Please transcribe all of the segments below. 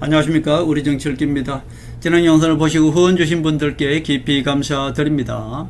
안녕하십니까. 우리 정치읽기입니다. 지난 영상을 보시고 후원 주신 분들께 깊이 감사드립니다.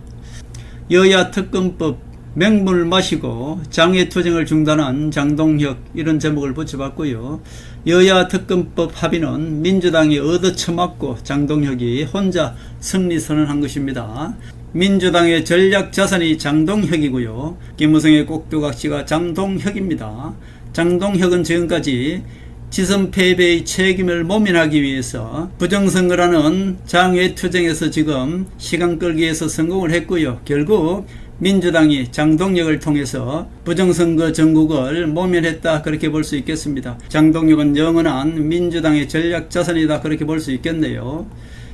여야 특검법 맹물을 마시고 장외투쟁을 중단한 장동혁, 이런 제목을 붙여봤고요. 여야 특검법 합의는 민주당이 얻어쳐맞고 장동혁이 혼자 승리 선언한 것입니다. 민주당의 전략 자산이 장동혁이고요. 김무성의 꼭두각시가 장동혁입니다. 장동혁은 지금까지 지선 패배의 책임을 모면하기 위해서 부정선거라는 장외투쟁에서 지금 시간 끌기 위해서 성공을 했고요. 결국 민주당이 장동혁을 통해서 부정선거 전국을 모면했다, 그렇게 볼 수 있겠습니다. 장동혁은 영원한 민주당의 전략 자산이다, 그렇게 볼 수 있겠네요.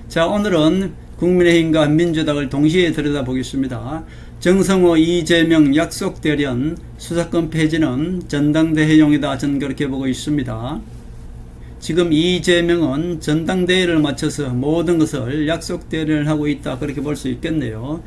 자, 오늘은 국민의힘과 민주당을 동시에 들여다보겠습니다. 정성호, 이재명 약속 대련, 수사권 폐지는 전당대회용이다, 저는 그렇게 보고 있습니다. 지금 이재명은 전당대회를 마쳐서 모든 것을 약속 대련을 하고 있다, 그렇게 볼 수 있겠네요.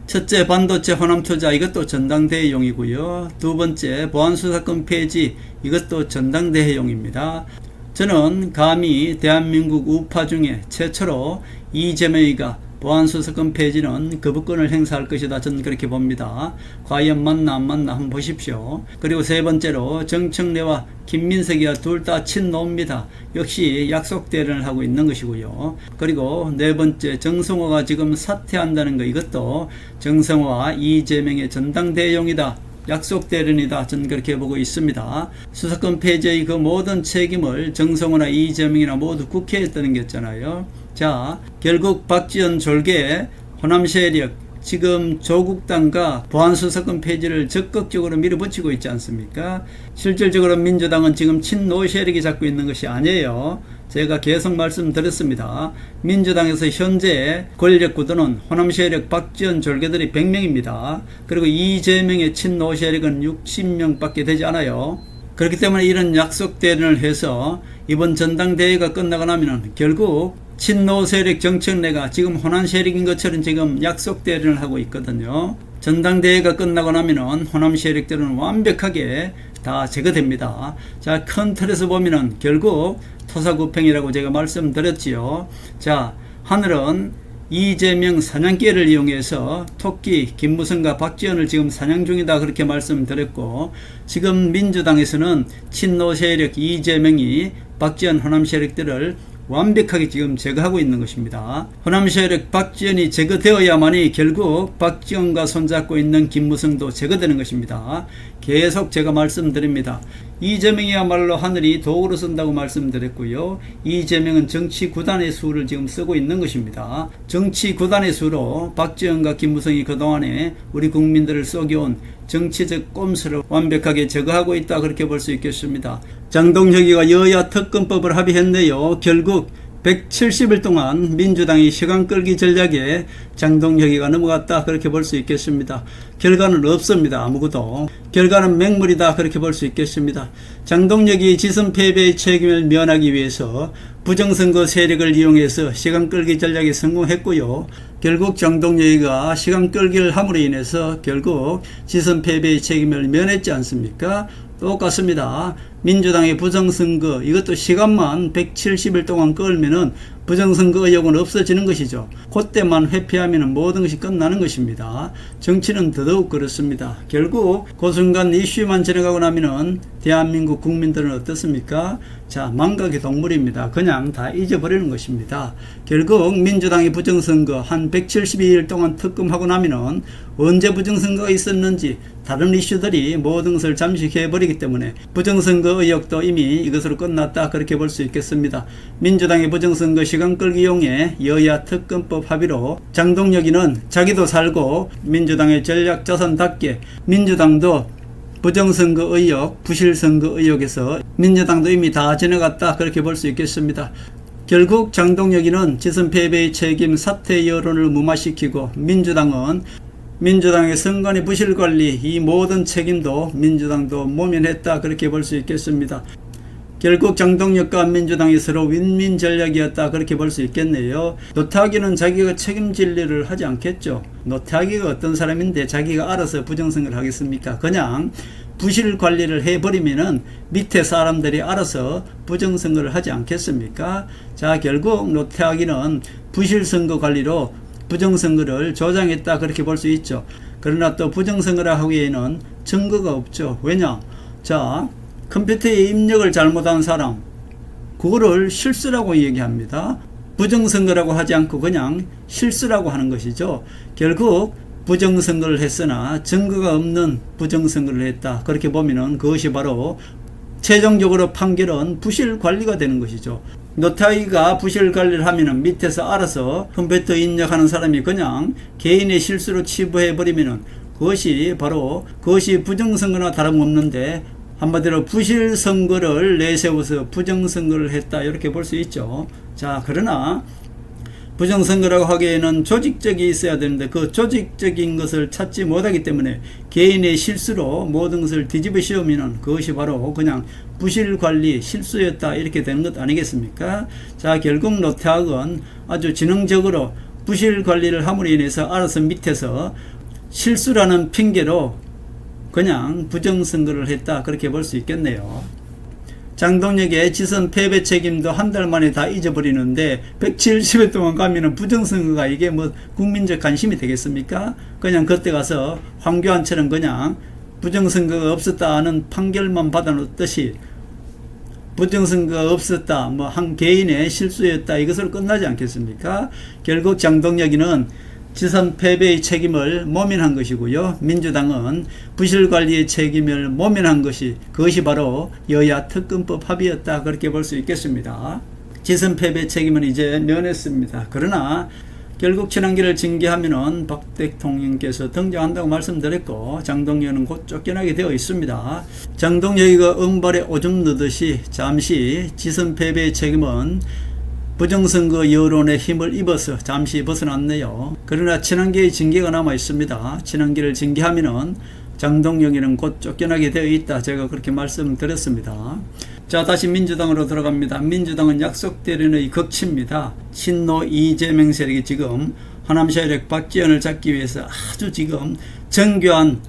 첫째, 반도체 호남 투자, 이것도 전당대회용이고요. 두 번째, 보안수사권 폐지, 이것도 전당대회용입니다. 저는 감히 대한민국 우파 중에 최초로 이재명이가 보안수사권 폐지는 거부권을 행사할 것이다, 저는 그렇게 봅니다. 과연 맞나 안 맞나 한번 보십시오. 그리고 세 번째로 정청래와 김민석이가 둘 다 친노입니다. 역시 약속 대련을 하고 있는 것이고요. 그리고 네 번째, 정성호가 지금 사퇴한다는 거, 이것도 정성호와 이재명의 전당대회용이다, 약속 대련이다, 저는 그렇게 보고 있습니다. 수사권 폐지의 그 모든 책임을 정성호나 이재명이나 모두 국회에 떠넘겼잖아요. 자, 결국 박지원 졸개 호남 세력, 지금 조국당과 보안수사권 폐지를 적극적으로 밀어붙이고 있지 않습니까? 실질적으로 민주당은 지금 친노 세력이 잡고 있는 것이 아니에요. 제가 계속 말씀드렸습니다. 민주당에서 현재 권력 구도는 호남 세력 박지원 졸개들이 100명입니다. 그리고 이재명의 친노 세력은 60명밖에 되지 않아요. 그렇기 때문에 이런 약속 대련을 해서 이번 전당대회가 끝나고 나면 결국 친노 세력 정청래가 지금 호남 세력인 것처럼 지금 약속 대련을 하고 있거든요. 전당대회가 끝나고 나면은 호남 세력들은 완벽하게 다 제거됩니다. 자, 큰 틀에서 보면은 결국 토사구팽이라고 제가 말씀드렸지요. 자, 하늘은 이재명 사냥개를 이용해서 토끼 김무성과 박지원을 지금 사냥 중이다, 그렇게 말씀드렸고, 지금 민주당에서는 친노 세력 이재명이 박지원 호남 세력들을 완벽하게 지금 제거하고 있는 것입니다. 호남 세력 박지원이 제거되어야만이 결국 박지원과 손잡고 있는 김무성도 제거되는 것입니다. 계속 제가 말씀드립니다. 이재명이야말로 하늘이 도구로 쓴다고 말씀드렸고요. 이재명은 정치 구단의 수를 지금 쓰고 있는 것입니다. 정치 구단의 수로 박지원과 김무성이 그동안에 우리 국민들을 속여온 정치적 꼼수를 완벽하게 제거하고 있다, 그렇게 볼 수 있겠습니다. 장동혁이가 여야 특검법을 합의했네요. 결국 170일 동안 민주당이 시간 끌기 전략에 장동혁이가 넘어갔다, 그렇게 볼 수 있겠습니다. 결과는 없습니다. 아무것도. 결과는 맹물이다, 그렇게 볼 수 있겠습니다. 장동혁이 지선 패배의 책임을 면하기 위해서 부정선거 세력을 이용해서 시간 끌기 전략에 성공했고요. 결국 장동혁이가 시간 끌기를 함으로 인해서 결국 지선 패배의 책임을 면했지 않습니까? 똑같습니다. 민주당의 부정선거, 이것도 시간만 170일 동안 끌면은 부정선거 의혹은 없어지는 것이죠. 그때만 회피하면 모든 것이 끝나는 것입니다. 정치는 더더욱 그렇습니다. 결국 그 순간 이슈만 지나가고 나면은 대한민국 국민들은 어떻습니까? 자, 망각의 동물입니다. 그냥 다 잊어버리는 것입니다. 결국 민주당의 부정선거 한 172일 동안 특검하고 나면은 언제 부정선거가 있었는지 다른 이슈들이 모든 것을 잠식해버리기 때문에 부정선거 의혹도 이미 이것으로 끝났다, 그렇게 볼 수 있겠습니다. 민주당의 부정선거 시간 끌기용의 여야 특검법 합의로 장동혁이는 자기도 살고 민주당의 전략 자산답게 민주당도 부정선거 의혹, 부실선거 의혹에서 민주당도 이미 다 지나갔다, 그렇게 볼 수 있겠습니다. 결국 장동혁이는 지선 패배의 책임 사퇴 여론을 무마시키고 민주당의 선관위 부실관리, 이 모든 책임도 민주당도 모면했다, 그렇게 볼 수 있겠습니다. 결국 장동혁과 민주당이 서로 윈윈 전략이었다 그렇게 볼 수 있겠네요. 노태하기는 자기가 책임질 일을 하지 않겠죠. 노태하기가 어떤 사람인데 자기가 알아서 부정선거를 하겠습니까? 그냥 부실 관리를 해버리면은 밑에 사람들이 알아서 부정선거를 하지 않겠습니까? 자, 결국 노태하기는 부실 선거 관리로 부정선거를 조장했다 그렇게 볼 수 있죠. 그러나 또 부정선거라 하기에는 증거가 없죠. 왜냐? 자, 컴퓨터에 입력을 잘못한 사람, 그거를 실수라고 얘기합니다. 부정선거라고 하지 않고 그냥 실수라고 하는 것이죠. 결국 부정선거를 했으나 증거가 없는 부정선거를 했다 그렇게 보면은 그것이 바로 최종적으로 판결은 부실 관리가 되는 것이죠. 노태하기가 부실 관리를 하면은 밑에서 알아서 컴퓨터 입력하는 사람이 그냥 개인의 실수로 치부해버리면은 그것이 부정선거나 다름없는데 한마디로 부실 선거를 내세워서 부정선거를 했다 이렇게 볼 수 있죠. 자, 그러나 부정선거라고 하기에는 조직적이 있어야 되는데 그 조직적인 것을 찾지 못하기 때문에 개인의 실수로 모든 것을 뒤집어 씌우면 그것이 바로 그냥 부실 관리 실수였다 이렇게 되는 것 아니겠습니까? 자, 결국 노태학은 아주 지능적으로 부실 관리를 함으로 인해서 알아서 밑에서 실수라는 핑계로 그냥 부정선거를 했다 그렇게 볼 수 있겠네요. 장동혁의 지선 패배 책임도 한 달 만에 다 잊어버리는데 170일 동안 가면은 부정선거가 이게 뭐 국민적 관심이 되겠습니까? 그냥 그때 가서 황교안처럼 그냥 부정선거가 없었다 하는 판결만 받아놓듯이 부정선거가 없었다 뭐 한 개인의 실수였다 이것으로 끝나지 않겠습니까? 결국 장동혁이는 지선 패배의 책임을 모면한 것이고요. 민주당은 부실관리의 책임을 모면한 그것이 바로 여야 특검법 합의였다 그렇게 볼 수 있겠습니다. 지선 패배 책임은 이제 면했습니다. 그러나 결국 친한계를 징계하면은 박 대통령께서 등장한다고 말씀드렸고 장동혁은 곧 쫓겨나게 되어 있습니다. 장동혁이가 응발에 오줌 넣듯이 잠시 지선 패배의 책임은 부정선거 여론의 힘을 입어서 잠시 벗어났네요. 그러나 친한계의 징계가 남아 있습니다. 친한계를 징계하면은 장동혁이는 곧 쫓겨나게 되어 있다. 제가 그렇게 말씀드렸습니다. 자, 다시 민주당으로 들어갑니다. 민주당은 약속대련의 극치입니다. 친노 이재명 세력이 지금 호남 세력 박지원을 잡기 위해서 아주 지금 정교한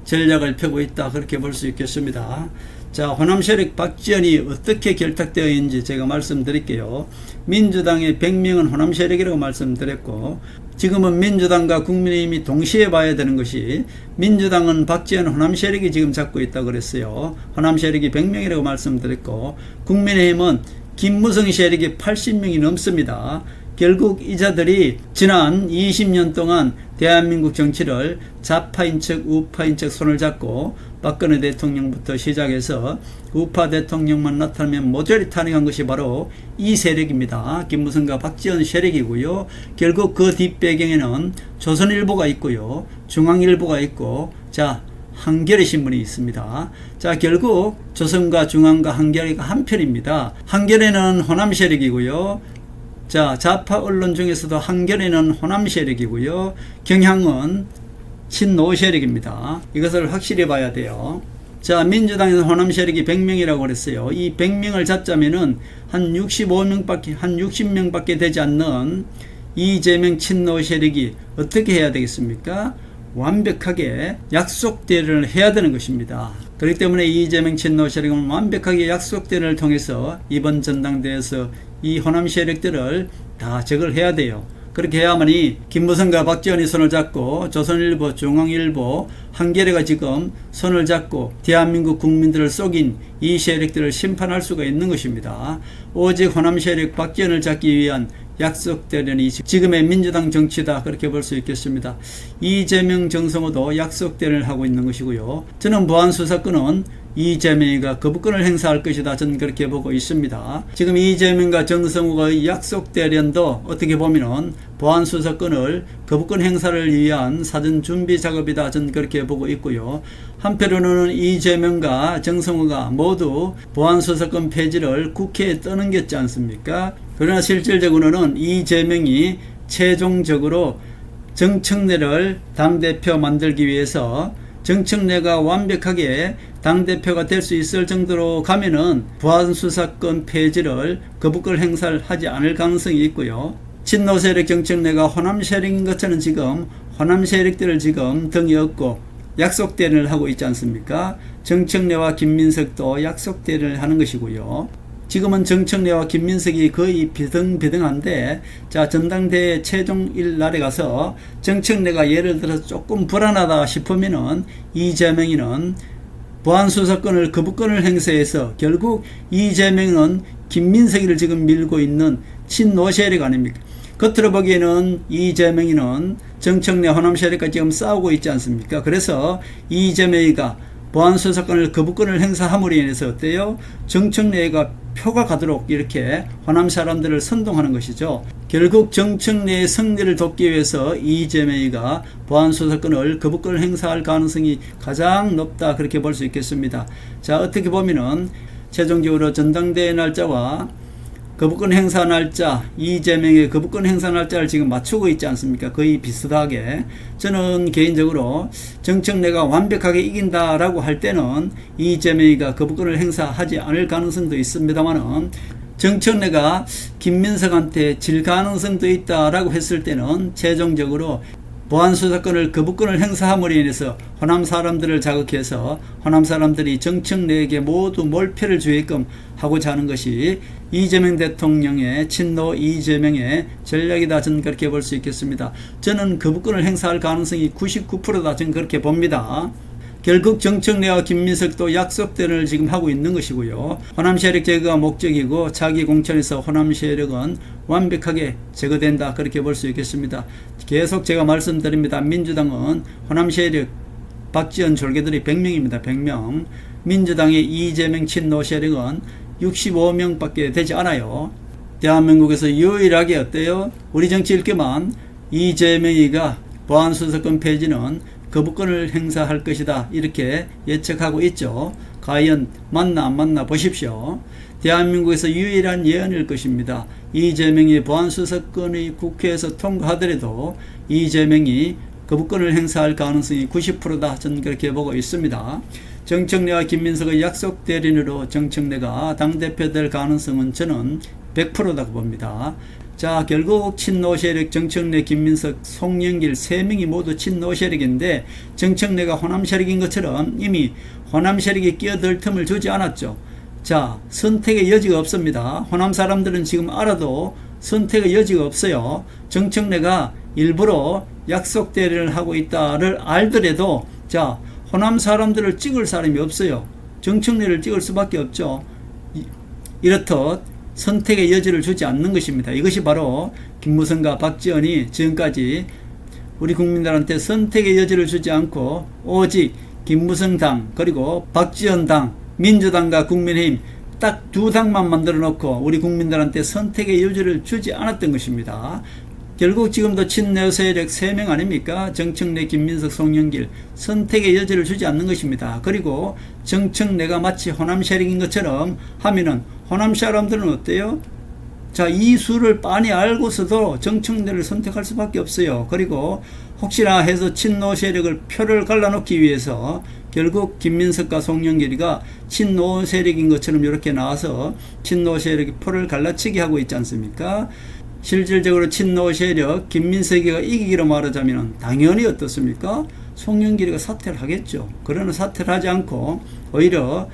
전략을 펴고 있다. 그렇게 볼 수 있겠습니다. 자, 호남 세력 박지원이 어떻게 결탁되어 있는지 제가 말씀드릴게요. 민주당의 100명은 호남 세력이라고 말씀드렸고 지금은 민주당과 국민의힘이 동시에 봐야 되는 것이 민주당은 박지원 호남 세력이 지금 잡고 있다고 그랬어요. 호남 세력이 100명이라고 말씀드렸고 국민의힘은 김무성 세력이 80명이 넘습니다. 결국 이 자들이 지난 20년 동안 대한민국 정치를 좌파인 척 우파인 척 손을 잡고 박근혜 대통령부터 시작해서 우파 대통령만 나타나면 모조리 탄핵한 것이 바로 이 세력입니다. 김무성과 박지원 세력이고요. 결국 그 뒷배경에는 조선일보가 있고요. 중앙일보가 있고 자 한겨레 신문이 있습니다. 자, 결국 조선과 중앙과 한겨레가 한편입니다. 한겨레는 호남 세력이고요. 자, 좌파 언론 중에서도 한겨레는 호남 세력이고요. 경향은 친노 세력입니다. 이것을 확실히 봐야 돼요. 자, 민주당에서 호남 세력이 100명이라고 그랬어요. 이 100명을 잡자면은 한 60명밖에 되지 않는 이재명 친노 세력이 어떻게 해야 되겠습니까? 완벽하게 약속 대련을 해야 되는 것입니다. 그렇기 때문에 이재명 친노 세력은 완벽하게 약속 대련을 통해서 이번 전당대회에서 이 호남 세력들을 다 적을 해야 돼요. 그렇게 해야만이 김무성과 박지원이 손을 잡고 조선일보, 중앙일보, 한겨레가 지금 손을 잡고 대한민국 국민들을 속인 이 세력들을 심판할 수가 있는 것입니다. 오직 호남 세력 박지원을 잡기 위한 약속 대련이 지금의 민주당 정치다 그렇게 볼 수 있겠습니다. 이재명 정성호도 약속 대련을 하고 있는 것이고요. 저는 보안수사권은 이재명이가 거부권을 행사할 것이다. 저는 그렇게 보고 있습니다. 지금 이재명과 정성호의 약속 대련도 어떻게 보면은 보안수사권을 거부권 행사를 위한 사전 준비 작업이다. 저는 그렇게 보고 있고요. 한편으로는 이재명과 정성호가 모두 보안수사권 폐지를 국회에 떠넘겼지 않습니까? 그러나 실질적으로는 이재명이 최종적으로 정청래를 당대표 만들기 위해서 정청래가 완벽하게 당대표가 될 수 있을 정도로 가면은 보안수사권 폐지를 거부권 행사를 하지 않을 가능성이 있고요. 친노 세력 정청래가 호남 세력인 것처럼 지금 호남 세력들을 지금 등에 업고 약속 대련을 하고 있지 않습니까? 정청래와 김민석도 약속 대련을 하는 것이고요. 지금은 정청래와 김민석이 거의 비등비등한데, 자, 전당대회 최종일 날에 가서 정청래가 예를 들어서 조금 불안하다 싶으면은 이재명이는 보안수사권을 거부권을 행사해서 결국 이재명은 김민석이를 지금 밀고 있는 친노 세력 아닙니까? 겉으로 보기에는 이재명이는 정청래 호남 세력과 지금 싸우고 있지 않습니까? 그래서 이재명이가 보안수사권을 거부권을 행사함으로 인해서 어때요? 정청래가 표가 가도록 이렇게 호남 사람들을 선동하는 것이죠. 결국 정청래의 승리를 돕기 위해서 이재명이가 보안수사권을 거부권을 행사할 가능성이 가장 높다, 그렇게 볼 수 있겠습니다. 자, 어떻게 보면은 최종적으로 전당대회 날짜와 거부권 행사 날짜, 이재명의 거부권 행사 날짜를 지금 맞추고 있지 않습니까? 거의 비슷하게. 저는 개인적으로 정청래가 완벽하게 이긴다라고 할 때는 이재명이가 거부권을 행사하지 않을 가능성도 있습니다만은, 정청래가 김민석한테 질 가능성도 있다라고 했을 때는 최종적으로 보안수사권을 거부권을 행사함으로 인해서 호남 사람들을 자극해서 호남 사람들이 정청래에게 모두 몰표를 주게끔 하고자 하는 것이 이재명 대통령의 친노 이재명의 전략이다, 저는 그렇게 볼 수 있겠습니다. 저는 거부권을 행사할 가능성이 99%다, 저는 그렇게 봅니다. 결국 정청래와 김민석도 약속대를 지금 하고 있는 것이고요. 호남 세력 제거가 목적이고 자기 공천에서 호남 세력은 완벽하게 제거된다, 그렇게 볼 수 있겠습니다. 계속 제가 말씀드립니다. 민주당은 호남 세력 박지원 졸개들이 100명입니다. 100명. 민주당의 이재명 친노 세력은 65명밖에 되지 않아요. 대한민국에서 유일하게 어때요? 우리 정치 일개만 이재명이가 보안수사권 폐지는 거부권을 행사할 것이다, 이렇게 예측하고 있죠. 과연 맞나 안 맞나 보십시오. 대한민국에서 유일한 예언일 것입니다. 이재명이 보안수사권의 국회에서 통과하더라도 이재명이 거부권을 행사할 가능성이 90%다, 저는 그렇게 보고 있습니다. 정청래와 김민석의 약속 대련으로 정청래가 당대표 될 가능성은 저는 100%라고 봅니다. 자, 결국 친노 세력 정청래, 김민석, 송영길 3명이 모두 친노 세력인데, 정청래가 호남 세력인 것처럼 이미 호남 세력이 끼어들 틈을 주지 않았죠. 자, 선택의 여지가 없습니다. 호남 사람들은 지금 알아도 선택의 여지가 없어요. 정청래가 일부러 약속 대련을 하고 있다를 알더라도, 자, 호남 사람들을 찍을 사람이 없어요. 정청래를 찍을 수밖에 없죠. 이렇듯 선택의 여지를 주지 않는 것입니다. 이것이 바로 김무성과 박지원이 지금까지 우리 국민들한테 선택의 여지를 주지 않고 오직 김무성 당, 그리고 박지원 당, 민주당과 국민의힘 딱 두 당만 만들어 놓고 우리 국민들한테 선택의 여지를 주지 않았던 것입니다. 결국 지금도 친노 세력 3명 아닙니까? 정청래, 김민석, 송영길. 선택의 여지를 주지 않는 것입니다. 그리고 정청래가 마치 호남 세력인 것처럼 하면은 호남 사람들은 어때요? 자, 이 수를 빤히 알고서도 정청래를 선택할 수밖에 없어요. 그리고 혹시나 해서 친노 세력을 표를 갈라놓기 위해서 결국 김민석과 송영길이가 친노 세력인 것처럼 이렇게 나와서 친노 세력이 표를 갈라치기 하고 있지 않습니까? 실질적으로 친노 세력 김민석이가 이기기로 말하자면 당연히 어떻습니까? 송영길이가 사퇴를 하겠죠. 그러나 사퇴를 하지 않고 오히려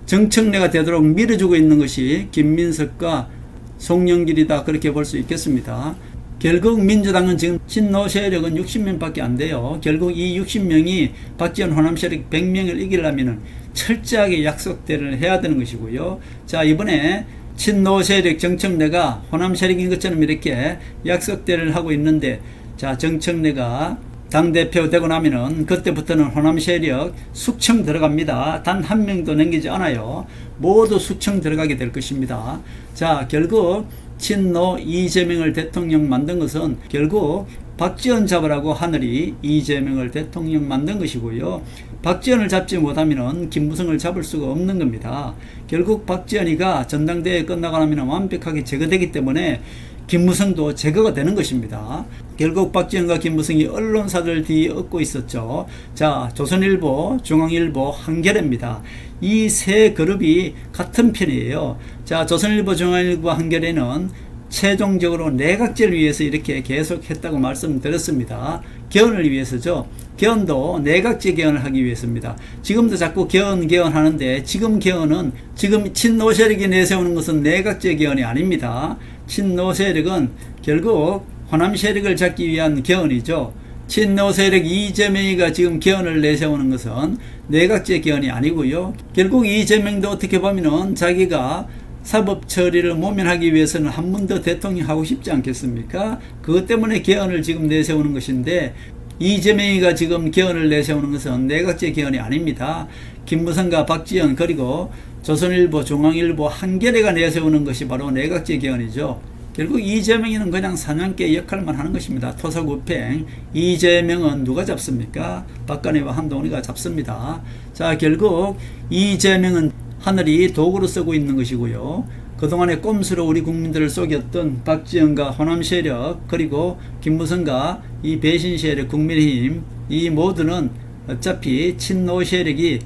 정청래가 되도록 밀어주고 있는 것이 김민석과 송영길이다, 그렇게 볼 수 있겠습니다. 결국 민주당은 지금 친노 세력은 60명밖에 안 돼요. 결국 이 60명이 박지원 호남 세력 100명을 이기려면 철저하게 약속대를 해야 되는 것이고요. 자, 이번에 친노 세력 정청래가 호남 세력인 것처럼 이렇게 약속대를 하고 있는데, 자, 정청래가 당대표 되고 나면은 그때부터는 호남 세력 숙청 들어갑니다. 단 한 명도 남기지 않아요. 모두 숙청 들어가게 될 것입니다. 자, 결국 친노 이재명을 대통령 만든 것은 결국 박지원 잡으라고 하늘이 이재명을 대통령 만든 것이고요. 박지원을 잡지 못하면 김무성을 잡을 수가 없는 겁니다. 결국 박지원이가 전당대회 끝나고 나면 완벽하게 제거되기 때문에 김무성도 제거가 되는 것입니다. 결국 박지원과 김무성이 언론사들 뒤에 얻고 있었죠. 자, 조선일보, 중앙일보, 한겨레입니다. 이 세 그룹이 같은 편이에요. 자, 조선일보, 중앙일보, 한겨레는 최종적으로 내각제를 위해서 이렇게 계속 했다고 말씀드렸습니다. 개헌을 위해서죠. 개헌도 내각제 개헌을 하기 위해서입니다. 지금도 자꾸 개헌 하는데, 지금 개헌은, 지금 친노 세력이 내세우는 것은 내각제 개헌이 아닙니다. 친노 세력은 결국 호남 세력을 잡기 위한 개헌이죠. 친노 세력 이재명이가 지금 개헌을 내세우는 것은 내각제 개헌이 아니고요. 결국 이재명도 어떻게 보면은 자기가 사법 처리를 모면하기 위해서는 한 번 더 대통령 하고 싶지 않겠습니까? 그것 때문에 개헌을 지금 내세우는 것인데, 이재명이가 지금 개헌을 내세우는 것은 내각제 개헌이 아닙니다. 김무성과 박지원, 그리고 조선일보, 중앙일보, 한겨레가 내세우는 것이 바로 내각제 개헌이죠. 결국 이재명이는 그냥 사냥개 역할만 하는 것입니다. 토사구팽. 이재명은 누가 잡습니까? 박근혜와 한동훈이가 잡습니다. 자, 결국 이재명은 하늘이 도구로 쓰고 있는 것이고요. 그동안에 꼼수로 우리 국민들을 속였던 박지원과 호남 세력, 그리고 김무성과 이 배신 세력 국민의힘, 이 모두는 어차피 친노 세력이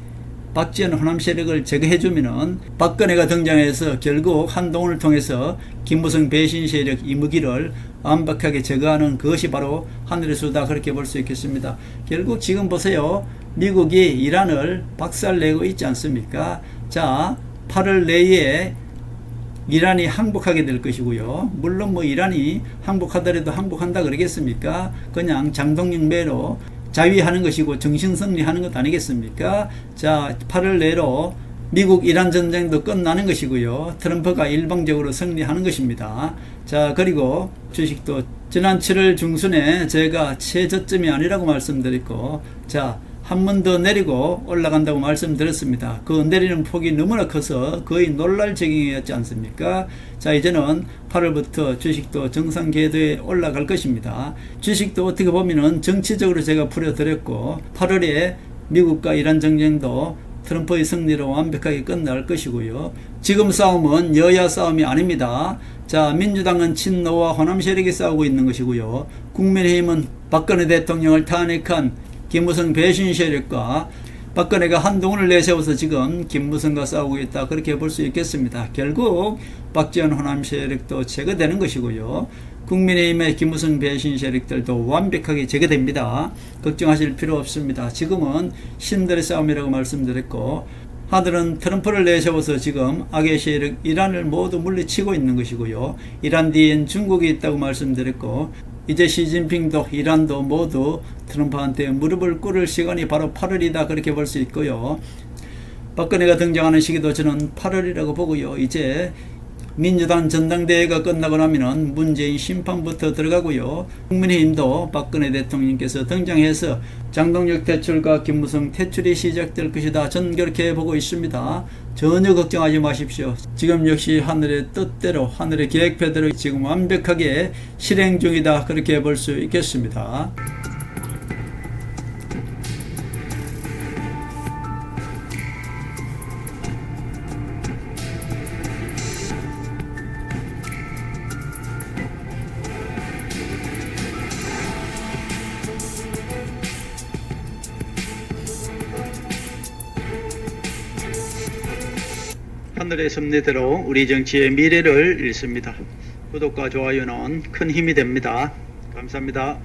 박지원 호남 세력을 제거해주면은 박근혜가 등장해서 결국 한동훈을 통해서 김무성 배신 세력 이무기를 완벽하게 제거하는 그것이 바로 하늘의 수다, 그렇게 볼 수 있겠습니다. 결국 지금 보세요. 미국이 이란을 박살내고 있지 않습니까? 자, 8월 내에 이란이 항복하게 될 것이고요. 물론 뭐 이란이 항복하더라도 항복한다 그러겠습니까? 그냥 장동영 매로 자위하는 것이고 정신승리하는 것 아니겠습니까? 자, 8월 내로 미국 이란 전쟁도 끝나는 것이고요. 트럼프가 일방적으로 승리하는 것입니다. 자, 그리고 주식도 지난 7월 중순에 제가 최저점이 아니라고 말씀드렸고, 자, 한 번 더 내리고 올라간다고 말씀드렸습니다. 그 내리는 폭이 너무나 커서 거의 놀랄 지경이었지 않습니까? 자, 이제는 8월부터 주식도 정상 궤도에 올라갈 것입니다. 주식도 어떻게 보면은 정치적으로 제가 풀어드렸고, 8월에 미국과 이란 전쟁도 트럼프의 승리로 완벽하게 끝날 것이고요. 지금 싸움은 여야 싸움이 아닙니다. 자, 민주당은 친노와 호남 세력이 싸우고 있는 것이고요. 국민의힘은 박근혜 대통령을 탄핵한 김무성 배신 세력과 박근혜가 한동훈을 내세워서 지금 김무성과 싸우고 있다, 그렇게 볼 수 있겠습니다. 결국 박지원 호남 세력도 제거되는 것이고요. 국민의힘의 김무성 배신 세력들도 완벽하게 제거됩니다. 걱정하실 필요 없습니다. 지금은 신들의 싸움이라고 말씀드렸고, 하늘은 트럼프를 내세워서 지금 악의 세력 이란을 모두 물리치고 있는 것이고요. 이란 뒤엔 중국이 있다고 말씀드렸고, 이제 시진핑도 이란도 모두 트럼프한테 무릎을 꿇을 시간이 바로 8월이다, 그렇게 볼 수 있고요. 박근혜가 등장하는 시기도 저는 8월이라고 보고요. 이제 민주당 전당대회가 끝나고 나면은 문재인 심판부터 들어가고요. 국민의힘도 박근혜 대통령께서 등장해서 장동혁 퇴출과 김무성 퇴출이 시작될 것이다, 저는 그렇게 보고 있습니다. 전혀 걱정하지 마십시오. 지금 역시 하늘의 뜻대로, 하늘의 계획표대로 지금 완벽하게 실행 중이다, 그렇게 볼 수 있겠습니다. 하늘의 섭리대로 우리 정치의 미래를 읽습니다. 구독과 좋아요는 큰 힘이 됩니다. 감사합니다.